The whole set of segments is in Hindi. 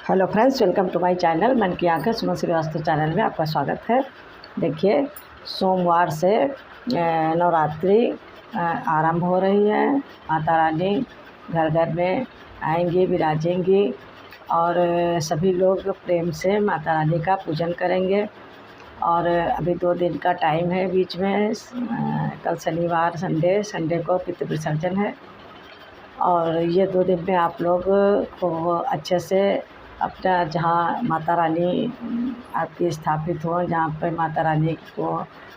Hello friends, welcome to my channel मन की आंखें। सुमन श्रीवास्तव चैनल में आपका स्वागत है। देखिए, सोमवार से नवरात्रि आरंभ हो रही है। माता रानी घर घर में आएंगी, विराजेंगी और सभी लोग प्रेम से माता रानी का पूजन करेंगे। और अभी 2 दिन का टाइम है बीच में। कल शनिवार संडे को पितृ विसर्जन है। और ये 2 दिन में आप लोग को अच्छे से अपना जहाँ माता रानी आपकी स्थापित हो, जहाँ पे माता रानी को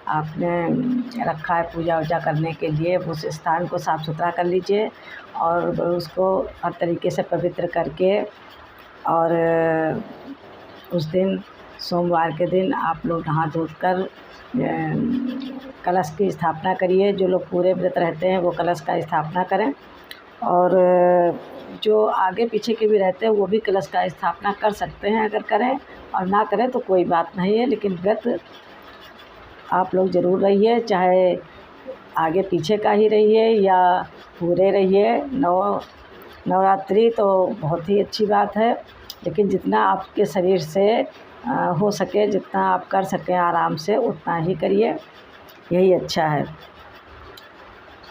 आपने रखा है पूजा वूजा करने के लिए, उस स्थान को साफ़ सुथरा कर लीजिए और उसको हर तरीके से पवित्र करके, और उस दिन सोमवार के दिन आप लोग नहा धोकर कलश की स्थापना करिए। जो लोग पूरे व्रत रहते हैं वो कलश का स्थापना करें, और जो आगे पीछे के भी रहते हैं वो भी कलश का स्थापना कर सकते हैं। अगर करें और ना करें तो कोई बात नहीं है, लेकिन व्रत आप लोग ज़रूर रहिए, चाहे आगे पीछे का ही रहिए या पूरे रहिए। नवरात्रि तो बहुत ही अच्छी बात है, लेकिन जितना आपके शरीर से हो सके, जितना आप कर सकें आराम से, उतना ही करिए, यही अच्छा है।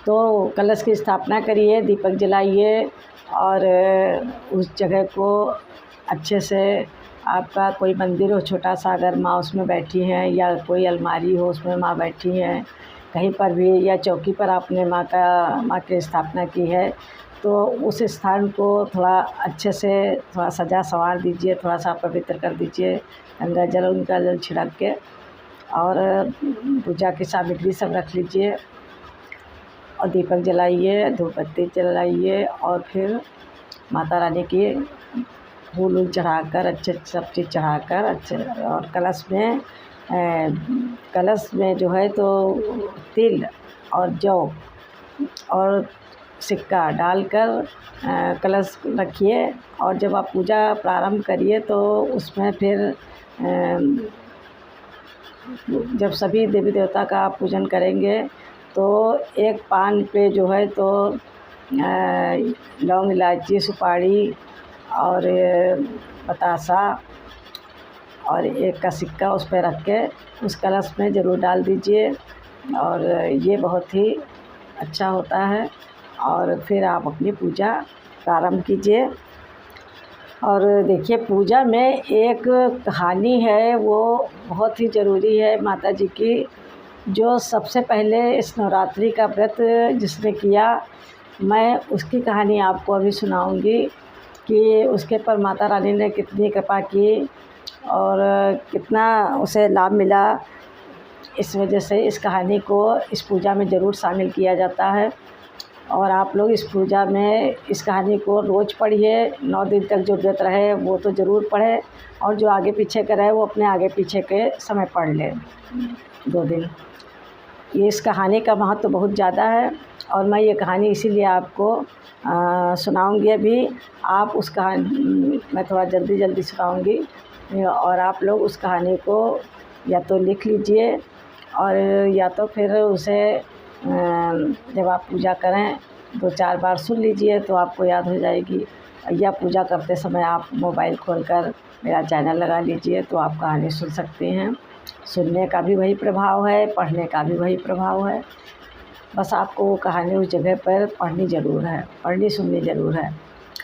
तो कलश की स्थापना करिए, दीपक जलाइए और उस जगह को अच्छे से, आपका कोई मंदिर हो छोटा सा, अगर माँ उसमें बैठी हैं, या कोई अलमारी हो उसमें माँ बैठी हैं, कहीं पर भी, या चौकी पर आपने माँ की स्थापना की है, तो उस स्थान को थोड़ा अच्छे से थोड़ा सजा संवार दीजिए, थोड़ा सा पवित्र कर दीजिए, गंगा जल छिड़क के, और पूजा की सामग्री सब रख लीजिए और दीपक जलाइए, धूपबत्ती जलाइए, और फिर माता रानी की फूल चढ़ाकर, अच्छे सब चीज़ चढ़ाकर अच्छे, और कलश में जो है तो तिल और जौ और सिक्का डालकर कलश रखिए। और जब आप पूजा प्रारंभ करिए तो उसमें फिर जब सभी देवी देवता का आप पूजन करेंगे तो एक पान पे जो है तो लौंग, इलायची, सुपारी और बतासा और एक का सिक्का उस पर रख के उस कलश में ज़रूर डाल दीजिए, और ये बहुत ही अच्छा होता है। और फिर आप अपनी पूजा प्रारंभ कीजिए। और देखिए, पूजा में एक कहानी है, वो बहुत ही ज़रूरी है माता जी की। जो सबसे पहले इस नवरात्रि का व्रत जिसने किया, मैं उसकी कहानी आपको अभी सुनाऊंगी कि उसके पर माता रानी ने कितनी कृपा की और कितना उसे लाभ मिला। इस वजह से इस कहानी को इस पूजा में ज़रूर शामिल किया जाता है। और आप लोग इस पूजा में इस कहानी को रोज़ पढ़िए। 9 दिन तक जो व्रत रहे वो तो ज़रूर पढ़े, और जो आगे पीछे का रहे वो अपने आगे पीछे के समय पढ़ ले 2 दिन। ये इस कहानी का महत्व तो बहुत ज़्यादा है, और मैं ये कहानी इसीलिए आपको सुनाऊंगी। अभी आप उस कहानी मैं थोड़ा जल्दी सुनाऊंगी, और आप लोग उस कहानी को या तो लिख लीजिए, और या तो फिर उसे जब आप पूजा करें 2-4 बार सुन लीजिए तो आपको याद हो जाएगी। या पूजा करते समय आप मोबाइल खोलकर मेरा चैनल लगा लीजिए तो आप कहानी सुन सकते हैं। सुनने का भी वही प्रभाव है, पढ़ने का भी वही प्रभाव है। बस आपको वो कहानी उस जगह पर पढ़नी ज़रूर है, पढ़नी सुननी ज़रूर है,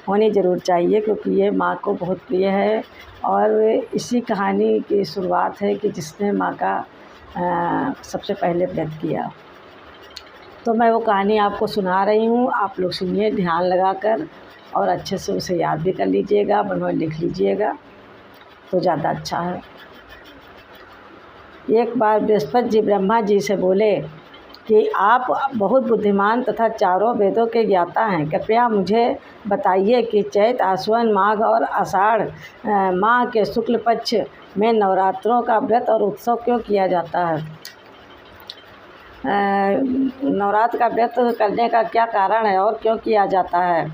होनी ज़रूर चाहिए, क्योंकि ये माँ को बहुत प्रिय है। और इसी कहानी की शुरुआत है कि जिसने माँ का सबसे पहले व्रत किया। तो मैं वो कहानी आपको सुना रही हूँ, आप लोग सुनिए ध्यान लगाकर, और अच्छे से उसे याद भी कर लीजिएगा, मन में लिख लीजिएगा तो ज़्यादा अच्छा है। एक बार बृहस्पति जी ब्रह्मा जी से बोले कि आप बहुत बुद्धिमान तथा चारों वेदों के ज्ञाता हैं, कृपया मुझे बताइए कि चैत, आश्विन, माघ और आषाढ़ माह के शुक्ल पक्ष में नवरात्रों का व्रत और उत्सव क्यों किया जाता है। नवरात्र का व्रत करने का क्या कारण है और क्यों किया जाता है,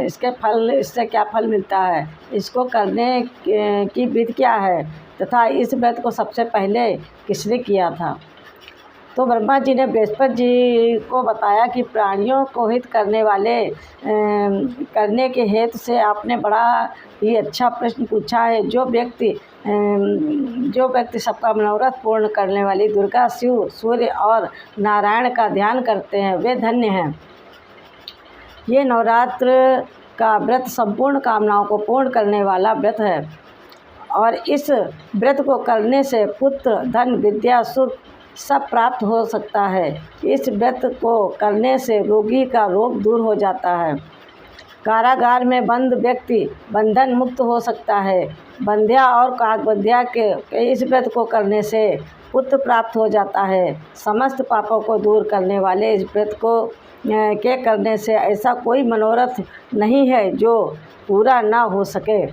इससे क्या फल मिलता है, इसको करने की विधि क्या है, तथा इस व्रत को सबसे पहले किसने किया था। तो ब्रह्मा जी ने बृहस्पति जी को बताया कि प्राणियों को हित करने के हेतु से आपने बड़ा ही अच्छा प्रश्न पूछा है। जो व्यक्ति सबका मनोरथ पूर्ण करने वाली दुर्गा, शिव, सूर्य और नारायण का ध्यान करते हैं वे धन्य हैं। ये नवरात्र का व्रत संपूर्ण कामनाओं को पूर्ण करने वाला व्रत है और इस व्रत को करने से पुत्र, धन, विद्या, सुख सब प्राप्त हो सकता है। इस व्रत को करने से रोगी का रोग दूर हो जाता है। कारागार में बंद व्यक्ति बंधन मुक्त हो सकता है। बंध्या और काकबंध्या के इस व्रत को करने से पुत्र प्राप्त हो जाता है। समस्त पापों को दूर करने वाले इस व्रत को के करने से ऐसा कोई मनोरथ नहीं है जो पूरा ना हो सके।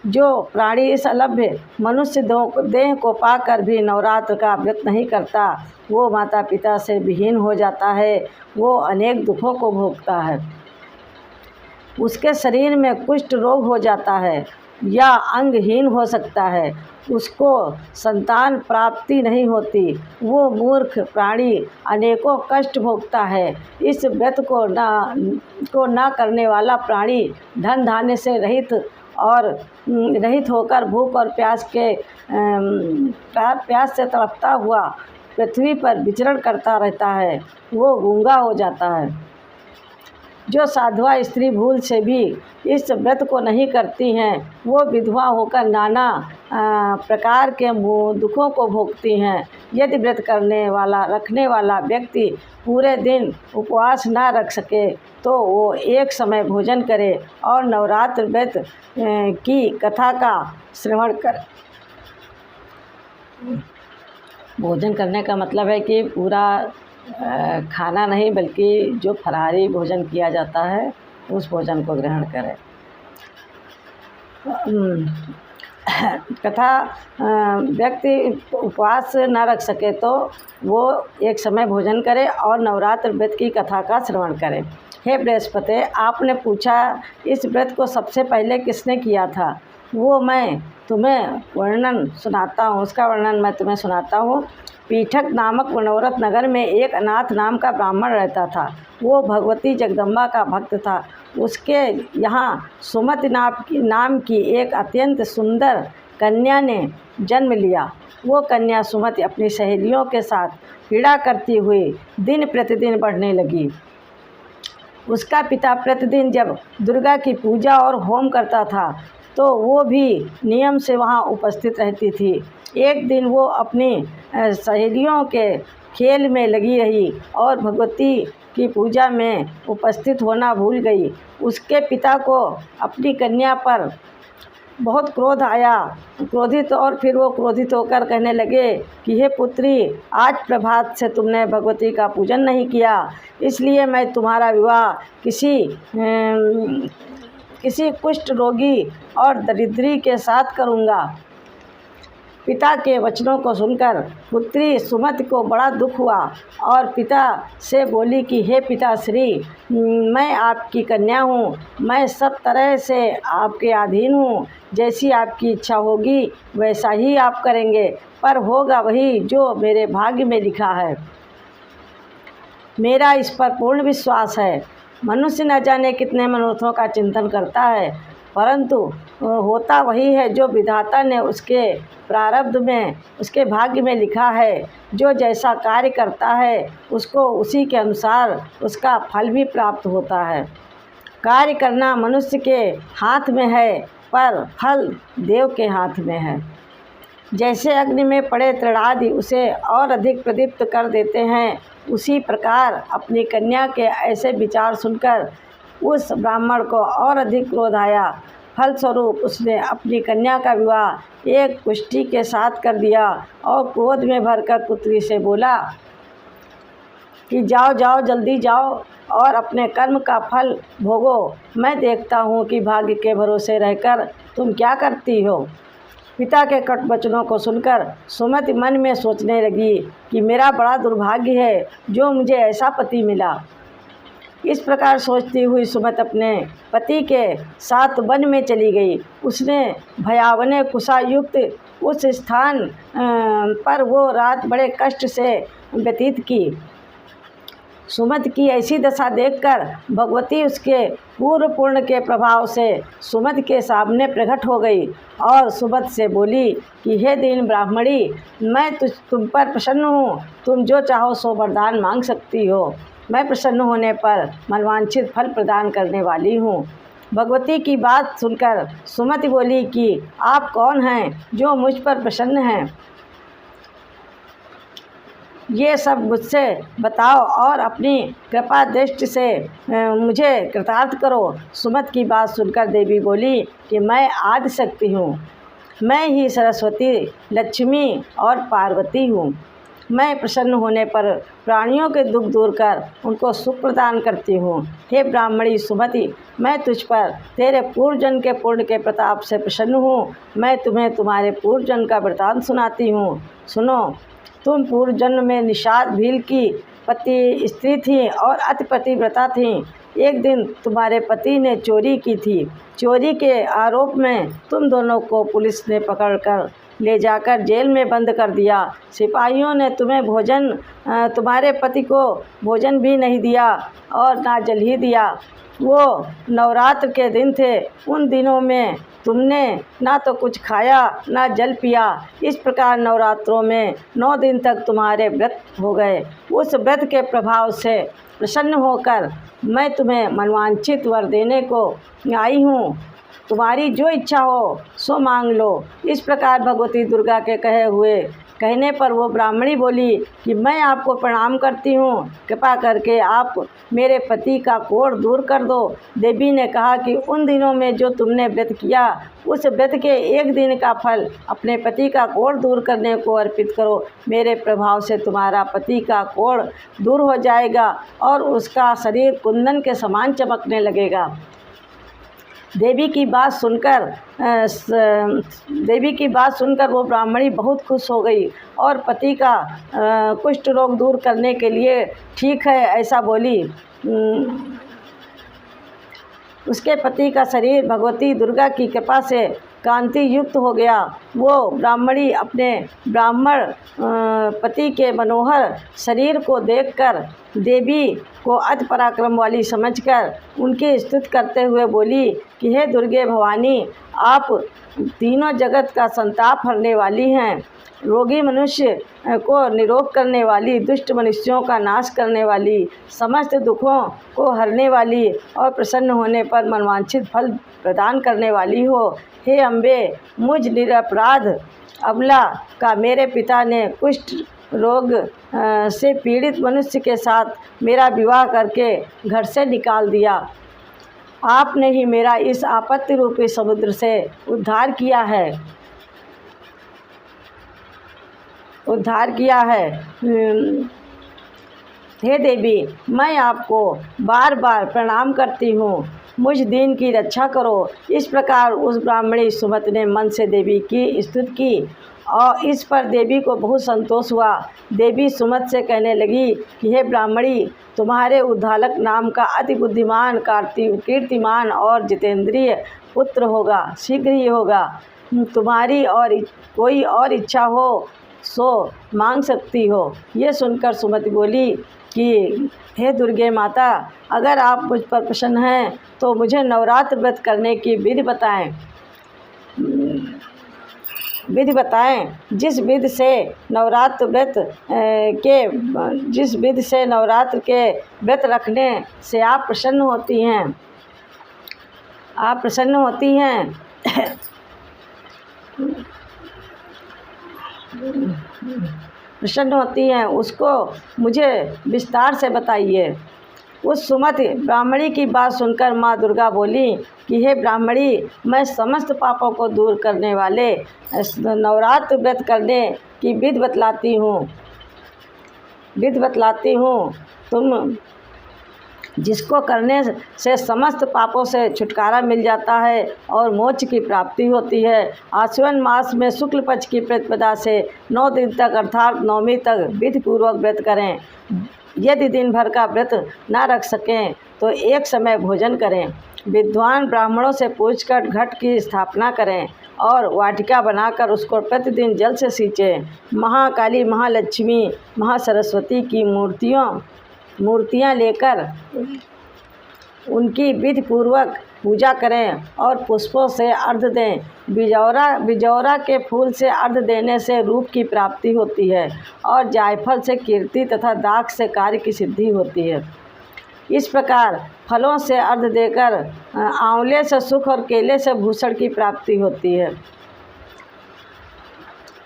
जो प्राणी इस अलभ्य मनुष्य देह को पाकर भी नवरात्र का व्रत नहीं करता, वो माता पिता से विहीन हो जाता है, वो अनेक दुखों को भोगता है। उसके शरीर में कुष्ठ रोग हो जाता है या अंगहीन हो सकता है, उसको संतान प्राप्ति नहीं होती, वो मूर्ख प्राणी अनेकों कष्ट भोगता है। इस व्रत को ना करने वाला प्राणी धन धान्य से रहित होकर भूख और प्यास से तड़पता हुआ पृथ्वी पर विचरण करता रहता है, वो गूंगा हो जाता है। जो साधुआ स्त्री भूल से भी इस व्रत को नहीं करती हैं, वो विधवा होकर नाना प्रकार के दुखों को भोगती हैं। यदि व्रत रखने वाला व्यक्ति पूरे दिन उपवास ना रख सके तो वो एक समय भोजन करे और नवरात्र व्रत की कथा का श्रवण करे। भोजन करने का मतलब है कि पूरा खाना नहीं बल्कि जो फरारी भोजन किया जाता है उस भोजन को ग्रहण करें। कथा व्यक्ति उपवास न रख सके तो वो एक समय भोजन करे और नवरात्र व्रत की कथा का श्रवण करे। हे बृहस्पति, आपने पूछा इस व्रत को सबसे पहले किसने किया था, वो मैं तुम्हें वर्णन सुनाता हूँ, उसका वर्णन मैं तुम्हें सुनाता हूँ। पीठक नामक मनोरथ नगर में एक अनाथ नाम का ब्राह्मण रहता था। वो भगवती जगदम्बा का भक्त था। उसके यहाँ सुमति नाम की एक अत्यंत सुंदर कन्या ने जन्म लिया। वो कन्या सुमति अपनी सहेलियों के साथ क्रीड़ा करती हुई दिन प्रतिदिन बढ़ने लगी। उसका पिता प्रतिदिन जब दुर्गा की पूजा और होम करता था तो वो भी नियम से वहाँ उपस्थित रहती थी। एक दिन वो अपनी सहेलियों के खेल में लगी रही और भगवती की पूजा में उपस्थित होना भूल गई। उसके पिता को अपनी कन्या पर बहुत क्रोध आया, और फिर वो क्रोधित होकर कहने लगे कि हे पुत्री, आज प्रभात से तुमने भगवती का पूजन नहीं किया, इसलिए मैं तुम्हारा विवाह किसी कुष्ठ रोगी और दरिद्री के साथ करूँगा। पिता के वचनों को सुनकर पुत्री सुमति को बड़ा दुख हुआ और पिता से बोली कि हे पिताश्री, मैं आपकी कन्या हूँ, मैं सब तरह से आपके अधीन हूँ, जैसी आपकी इच्छा होगी वैसा ही आप करेंगे, पर होगा वही जो मेरे भाग्य में लिखा है। मेरा इस पर पूर्ण विश्वास है। मनुष्य न जाने कितने मनोरथों का चिंतन करता है, परंतु होता वही है जो विधाता ने उसके प्रारब्ध में, उसके भाग्य में लिखा है। जो जैसा कार्य करता है उसको उसी के अनुसार उसका फल भी प्राप्त होता है। कार्य करना मनुष्य के हाथ में है, पर फल देव के हाथ में है। जैसे अग्नि में पड़े तृणादि उसे और अधिक प्रदीप्त कर देते हैं, उसी प्रकार अपनी कन्या के ऐसे विचार सुनकर उस ब्राह्मण को और अधिक क्रोध आया। फलस्वरूप उसने अपनी कन्या का विवाह एक कुष्ठी के साथ कर दिया और क्रोध में भरकर पुत्री से बोला कि जाओ जाओ, जल्दी जाओ और अपने कर्म का फल भोगो। मैं देखता हूँ कि भाग्य के भरोसे रहकर तुम क्या करती हो। पिता के कट वचनों को सुनकर सुमति मन में सोचने लगी कि मेरा बड़ा दुर्भाग्य है जो मुझे ऐसा पति मिला। इस प्रकार सोचती हुई सुमति अपने पति के साथ वन में चली गई। उसने भयावने कुशायुक्त उस स्थान पर वो रात बड़े कष्ट से व्यतीत की। सुमति की ऐसी दशा देखकर भगवती उसके पूर्व पुण्य के प्रभाव से सुमति के सामने प्रकट हो गई और सुमति से बोली कि हे दीन ब्राह्मणी, मैं तुम पर प्रसन्न हूँ। तुम जो चाहो सो वरदान मांग सकती हो। मैं प्रसन्न होने पर मनवांछित फल प्रदान करने वाली हूँ। भगवती की बात सुनकर सुमति बोली कि आप कौन हैं जो मुझ पर प्रसन्न हैं? ये सब मुझसे बताओ और अपनी कृपा दृष्टि से मुझे कृतार्थ करो। सुमति की बात सुनकर देवी बोली कि मैं आदि शक्ति हूँ। मैं ही सरस्वती, लक्ष्मी और पार्वती हूँ। मैं प्रसन्न होने पर प्राणियों के दुख दूर कर उनको सुख प्रदान करती हूँ। हे ब्राह्मणी सुमति, मैं तुझ पर तेरे पूर्वजन्म के पुण्य के प्रताप से प्रसन्न हूँ। मैं तुम्हें तुम्हारे पूर्वजन्म का वृतांत सुनाती हूँ। सुनो, तुम पूर्व जन्म में निषाद भील की पति स्त्री थी और अति पतिव्रता थी। एक दिन तुम्हारे पति ने चोरी की थी। चोरी के आरोप में तुम दोनों को पुलिस ने पकड़कर ले जाकर जेल में बंद कर दिया। सिपाहियों ने तुम्हारे पति को भोजन भी नहीं दिया और ना जल ही दिया। वो नवरात्र के दिन थे। उन दिनों में तुमने ना तो कुछ खाया ना जल पिया। इस प्रकार नवरात्रों में 9 दिन तक तुम्हारे व्रत हो गए। उस व्रत के प्रभाव से प्रसन्न होकर मैं तुम्हें मनवांछित वर देने को आई हूँ। तुम्हारी जो इच्छा हो सो मांग लो। इस प्रकार भगवती दुर्गा के कहने पर वो ब्राह्मणी बोली कि मैं आपको प्रणाम करती हूँ। कृपा करके आप मेरे पति का कोढ़ दूर कर दो। देवी ने कहा कि उन दिनों में जो तुमने व्रत किया उस व्रत के 1 दिन का फल अपने पति का कोढ़ दूर करने को अर्पित करो। मेरे प्रभाव से तुम्हारा पति का कोढ़ दूर हो जाएगा और उसका शरीर कुंदन के समान चमकने लगेगा। देवी की बात सुनकर वो ब्राह्मणी बहुत खुश हो गई और पति का कुष्ठ रोग दूर करने के लिए ठीक है ऐसा बोली। उसके पति का शरीर भगवती दुर्गा की कृपा से कांति युक्त हो गया। वो ब्राह्मणी अपने ब्राह्मण पति के मनोहर शरीर को देखकर देवी को अति पराक्रम वाली समझकर उनकी स्तुति करते हुए बोली कि हे दुर्गे भवानी, आप तीनों जगत का संताप हरने वाली हैं। रोगी मनुष्य को निरोग करने वाली, दुष्ट मनुष्यों का नाश करने वाली, समस्त दुखों को हरने वाली और प्रसन्न होने पर मनवांछित फल प्रदान करने वाली हो। हे अम्बे, मुझ निरपराध अबला का मेरे पिता ने कुष्ठ रोग से पीड़ित मनुष्य के साथ मेरा विवाह करके घर से निकाल दिया। आपने ही मेरा इस आपत्ति रूपी समुद्र से उद्धार किया है। हे देवी, मैं आपको बार बार प्रणाम करती हूँ। मुझ दीन की रक्षा करो। इस प्रकार उस ब्राह्मणी सुमति ने मन से देवी की स्तुति की और इस पर देवी को बहुत संतोष हुआ। देवी सुमति से कहने लगी कि हे ब्राह्मणी, तुम्हारे उद्धालक नाम का अति बुद्धिमान, कीर्तिमान और जितेंद्रिय पुत्र होगा, शीघ्र ही होगा। तुम्हारी और कोई और इच्छा हो सो मांग सकती हो। ये सुनकर सुमति बोली कि हे दुर्गे माता, अगर आप मुझ पर प्रसन्न हैं तो मुझे नवरात्र व्रत करने की विधि बताएं। जिस विधि से नवरात्र के व्रत रखने से आप प्रसन्न होती हैं उसको मुझे विस्तार से बताइए। उस सुमति ब्राह्मणी की बात सुनकर माँ दुर्गा बोली कि हे ब्राह्मणी, मैं समस्त पापों को दूर करने वाले नवरात्र व्रत करने की विधि बतलाती हूँ। तुम जिसको करने से समस्त पापों से छुटकारा मिल जाता है और मोक्ष की प्राप्ति होती है। आश्विन मास में शुक्ल पक्ष की प्रतिपदा से 9 दिन तक अर्थात 9वीं तक विधि पूर्वक व्रत करें। यदि दिन भर का व्रत ना रख सकें तो एक समय भोजन करें। विद्वान ब्राह्मणों से पूछकर घट की स्थापना करें और वाटिका बनाकर उसको प्रतिदिन जल से सींचें। महाकाली, महालक्ष्मी, महासरस्वती की मूर्तियाँ लेकर उनकी विधि पूर्वक पूजा करें और पुष्पों से अर्घ्य दें। बिजौरा के फूल से अर्घ्य देने से रूप की प्राप्ति होती है और जायफल से कीर्ति तथा दाख से कार्य की सिद्धि होती है। इस प्रकार फलों से अर्घ्य देकर आंवले से सुख और केले से भूषण की प्राप्ति होती है।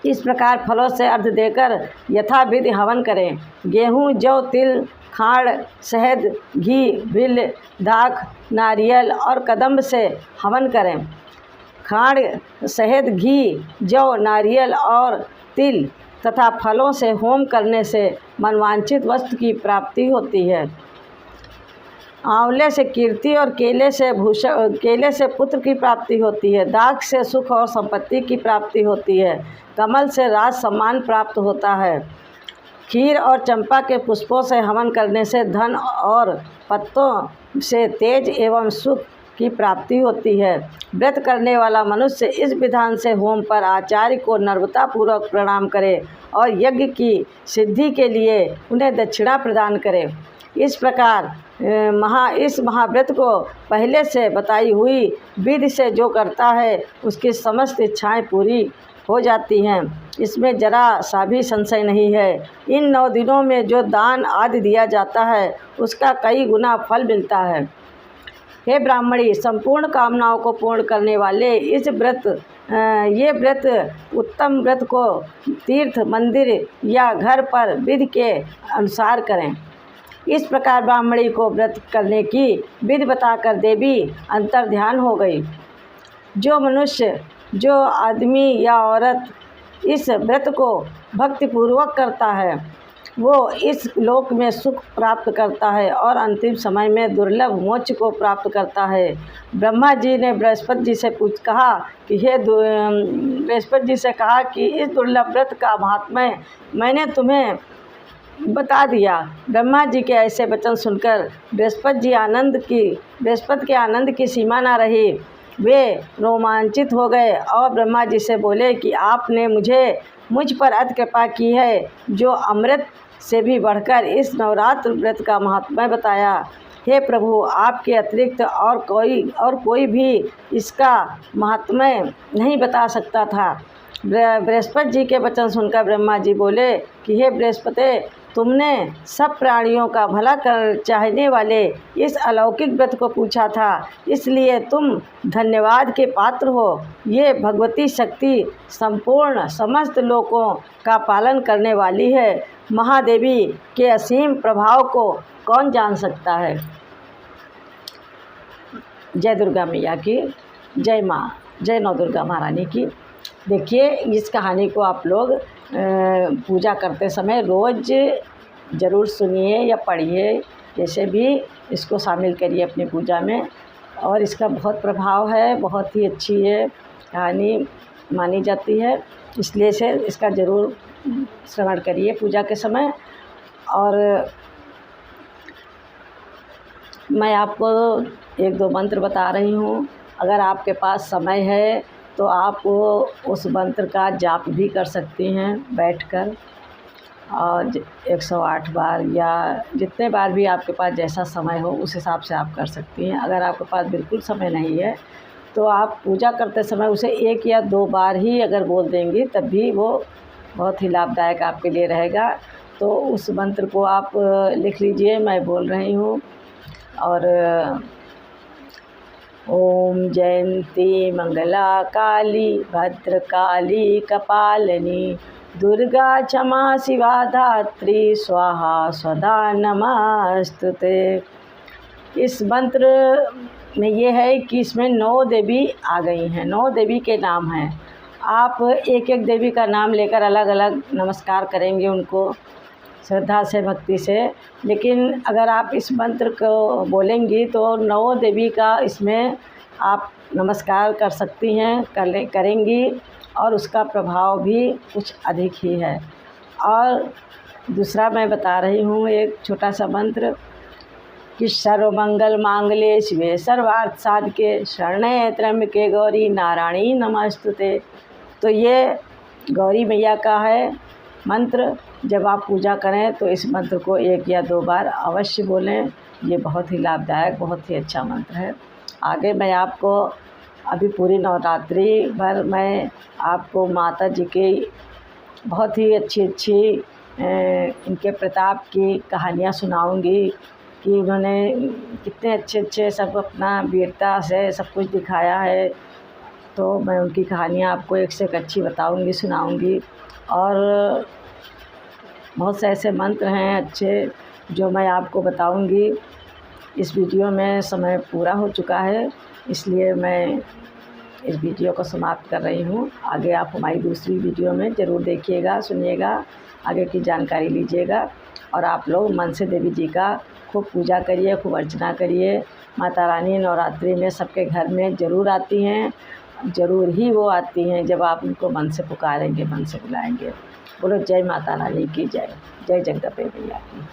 इस प्रकार फलों से अर्घ्य देकर यथाविधि हवन करें। गेहूँ, जौ, तिल, खांड, शहद, घी, बिल, दाख, नारियल और कदम्ब से हवन करें। खांड, शहद, घी, जौ, नारियल और तिल तथा फलों से होम करने से मनवांछित वस्तु की प्राप्ति होती है। आंवले से कीर्ति और केले से पुत्र की प्राप्ति होती है। दाख से सुख और संपत्ति की प्राप्ति होती है। कमल से राज सम्मान प्राप्त होता है। खीर और चंपा के पुष्पों से हवन करने से धन और पत्तों से तेज एवं सुख की प्राप्ति होती है। व्रत करने वाला मनुष्य इस विधान से होम पर आचार्य को नम्रतापूर्वक प्रणाम करे और यज्ञ की सिद्धि के लिए उन्हें दक्षिणा प्रदान करे। इस प्रकार इस महाव्रत को पहले से बताई हुई विधि से जो करता है उसकी समस्त इच्छाएं पूरी हो जाती हैं। इसमें जरा सा भी संशय नहीं है। इन 9 दिनों में जो दान आदि दिया जाता है उसका कई गुना फल मिलता है। हे ब्राह्मणी, संपूर्ण कामनाओं को पूर्ण करने वाले ये व्रत उत्तम व्रत को तीर्थ, मंदिर या घर पर विधि के अनुसार करें। इस प्रकार ब्राह्मणी को व्रत करने की विधि बताकर देवी अंतर्ध्यान हो गई। जो आदमी या औरत इस व्रत को भक्तिपूर्वक करता है वो इस लोक में सुख प्राप्त करता है और अंतिम समय में दुर्लभ मोक्ष को प्राप्त करता है। ब्रह्मा जी ने बृहस्पति जी से कहा कि इस दुर्लभ व्रत का महात्म्य मैंने तुम्हें बता दिया। ब्रह्मा जी के ऐसे वचन सुनकर बृहस्पति के आनंद की सीमा न रही। वे रोमांचित हो गए और ब्रह्मा जी से बोले कि आपने मुझ पर अति कृपा की है, जो अमृत से भी बढ़कर इस नवरात्र व्रत का महात्म्य बताया। हे प्रभु, आपके अतिरिक्त और कोई भी इसका महात्म्य नहीं बता सकता था। बृहस्पति जी के वचन सुनकर ब्रह्मा जी बोले कि हे बृहस्पति, तुमने सब प्राणियों का भला कर चाहने वाले इस अलौकिक व्रत को पूछा था, इसलिए तुम धन्यवाद के पात्र हो। ये भगवती शक्ति संपूर्ण समस्त लोकों का पालन करने वाली है। महादेवी के असीम प्रभाव को कौन जान सकता है। जय दुर्गा मैया की, जय माँ, जय नौ दुर्गा महारानी की। देखिए, इस कहानी को आप लोग पूजा करते समय रोज़ ज़रूर सुनिए या पढ़िए, जैसे भी इसको शामिल करिए अपनी पूजा में। और इसका बहुत प्रभाव है, बहुत ही अच्छी ये कहानी मानी जाती है, इसलिए से इसका ज़रूर श्रवण करिए पूजा के समय। और मैं आपको 1-2 मंत्र बता रही हूँ। अगर आपके पास समय है तो आप उस मंत्र का जाप भी कर सकती हैं बैठकर, और 108 बार या जितने बार भी आपके पास जैसा समय हो उस हिसाब से आप कर सकती हैं। अगर आपके पास बिल्कुल समय नहीं है तो आप पूजा करते समय उसे 1 या 2 बार ही अगर बोल देंगी तब भी वो बहुत ही लाभदायक आपके लिए रहेगा। तो उस मंत्र को आप लिख लीजिए, मैं बोल रही हूँ। और ओम जयंती मंगला काली भद्रकाली कपालिनी दुर्गा क्षमा शिवा धात्री स्वाहा स्वधा नमस्तुते। इस मंत्र में ये है कि इसमें 9 देवी आ गई हैं, 9 देवी के नाम हैं। आप एक देवी का नाम लेकर अलग अलग नमस्कार करेंगे उनको श्रद्धा से, भक्ति से। लेकिन अगर आप इस मंत्र को बोलेंगी तो 9 देवी का इसमें आप नमस्कार कर सकती हैं, करेंगी, और उसका प्रभाव भी कुछ अधिक ही है। और दूसरा मैं बता रही हूँ एक छोटा सा मंत्र। कि सर्वमंगल मांगल्ये शिवे सर्वार्थ साधके शरण्ये त्र्यंबके गौरी नारायणी नमस्तुते। तो ये गौरी मैया का है मंत्र। जब आप पूजा करें तो इस मंत्र को 1 या 2 बार अवश्य बोलें। ये बहुत ही लाभदायक, बहुत ही अच्छा मंत्र है। आगे मैं आपको अभी पूरी नवरात्रि भर मैं आपको माता जी की बहुत ही अच्छी अच्छी इनके प्रताप की कहानियाँ सुनाऊंगी कि उन्होंने कितने अच्छे अच्छे सब अपना वीरता से सब कुछ दिखाया है। तो मैं उनकी कहानियाँ आपको एक से एक अच्छी बताऊंगी, सुनाऊंगी। और बहुत से ऐसे मंत्र हैं अच्छे जो मैं आपको बताऊंगी। इस वीडियो में समय पूरा हो चुका है, इसलिए मैं इस वीडियो को समाप्त कर रही हूँ। आगे आप हमारी दूसरी वीडियो में ज़रूर देखिएगा, सुनिएगा, आगे की जानकारी लीजिएगा। और आप लोग मन से देवी जी का खूब पूजा करिए, खूब अर्चना करिए। माता रानी नवरात्रि में सबके घर में ज़रूर आती हैं, ज़रूर ही वो आती हैं जब आप उनको मन से पुकारेंगे, मन से बुलाएंगे। बोलो जय माता रानी की जय, जय जगदम्बे मैया की।